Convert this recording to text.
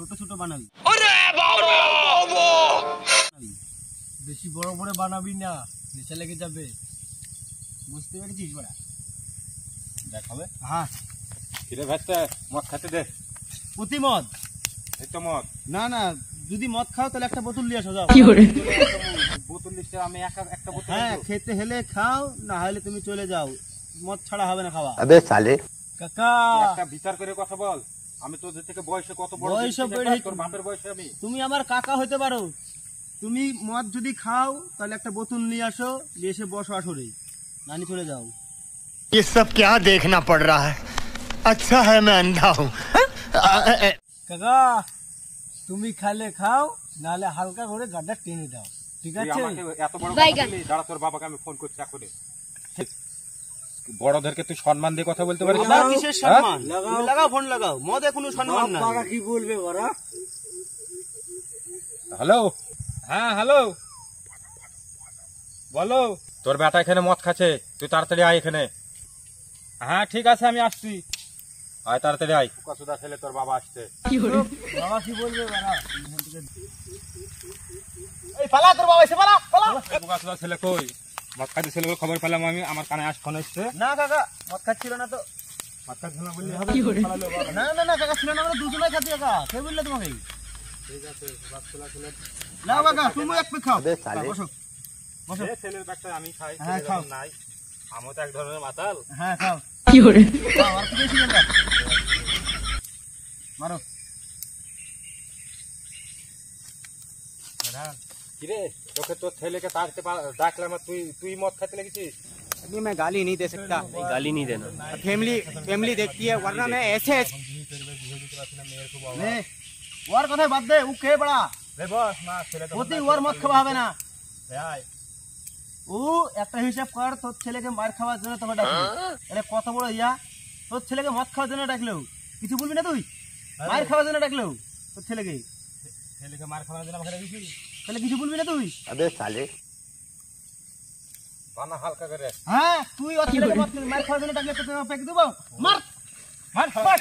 ছোট ছোট বানাবি। বেশি বড় বড় বানাবি না, নেশা লেগে যাবে। বুঝতে পেরেছিস বড়া? দেখাবে। হ্যাঁ কিরে ভাইটা মদ খেতে দে। প্রতি মদ? এই তো মদ। না না, যদি মদ খাও তাহলে একটা বোতল নিয়ে আসো যাও। বোতল নিশ্চয় আমি একটা বোতল। হ্যাঁ খেতে হলে খাও, না হলে তুমি চলে যাও, মদ ছাড়া হবে না খাওয়া। अबे साले কাকা একটা বিচার করে কথা বল। আমি তোদের থেকে বয়সে কত বড়, বয়সে বেড়ে তোর বাপের বয়সে আমি। তুমি আমার কাকা হতে পারো, তুমি মদ যদি খাও তাহলে একটা বোতল নিয়ে আসো, নিয়ে এসে বসো আসরে, নানি চলে যাও। ये सब क्या देखना पड़ रहा है? अच्छा है मैं अंधा हूँ। কাকা তুমি খালে খাও, নালে হালকা করে গাড্ডা টেনে দাও, ঠিক তুই আছে? আমাকে এত বড় কথা বললি, দাঁড়া তোর বাবাকে আমি ফোন করছি এখনই। বড়দেরকে তুই সম্মান দিয়ে কথা বলতে পারিস না? আবার কিসের সম্মান? তুমি লাগাও ফোন লাগাও, মদে কোনো সম্মান না। কাকা কি বলবে বড়া? হ্যালো, হ্যাঁ হ্যালো, বলো। তোর বেটা এখানে মদ খাচ্ছে, তুই তাড়াতাড়ি আয় এখানে। হ্যাঁ ঠিক আছে আমি আসছি, আয় তাড়াতাড়ি আয়। কতদা ছেলে তোর বাবা আসছে। বাবা কি বলবে বড়া? এই পালা, তোর বাবা এসে পালা পালা। কতদা ছেলে কই? মদ খাইতে ছেলে খবর পেলাম আমি, আমার কানে আজ ফোন এসছে। না কাকা মদ খাচ্ছিল না তো। মদ খাচ্ছিল না বললে হবে? না না না কাকা ছিল না, আমরা দুজনেই খাচ্ছি কাকা, কে বললে তোমাকে? ঠিক আছে, বাচ্চা ছেলে। না কাকা তুমি এক পেক খাও। अबे साले বসো বসো। এ ছেলের ব্যাগটা আমি খাই, হ্যাঁ, ছেলে খাও। যখন নাই। আমিও তো এক ধরনের মাতাল। হ্যাঁ খাও। খাও, আর কি বেশি নেবে? মারো। কিরে তোকে তোর ছেলেকে তাড়তে ডাকলাম আর তুই মদ খাইতে লেগেছিস? अभी मैं गाली नहीं दे सकता, गाली नहीं देना। फैमिली देखती है, वरना मैं ऐसे নে ওর কথাই বাদ দে, ও কে বড়া? রে বস না, ছেলে তো প্রতি ওর মদ খাওয়া হবে না। আয়। ও একটা হিসাব কর, তোর ছেলেকে মার খাওয়ার জন্য তোকে ডাকলো, এটা কত বড় ইয়া। তোর ছেলেকে মদ খাওয়ার জন্য ডাকলো, কিছু বলবি না তুই? মার খাওয়ার জন্য ডাকলো তোর ছেলেকে, ছেলেকে মার খাওয়ার জন্য আমাকে রেখেছিস? তাহলে কিছু বলবি না তুই? अबे साले বানা হালকা করে। হ্যাঁ তুই ওর ছেলেকে মার খাওয়ার জন্য ডাকলে তোকে পেকে দেবো। মার মার মার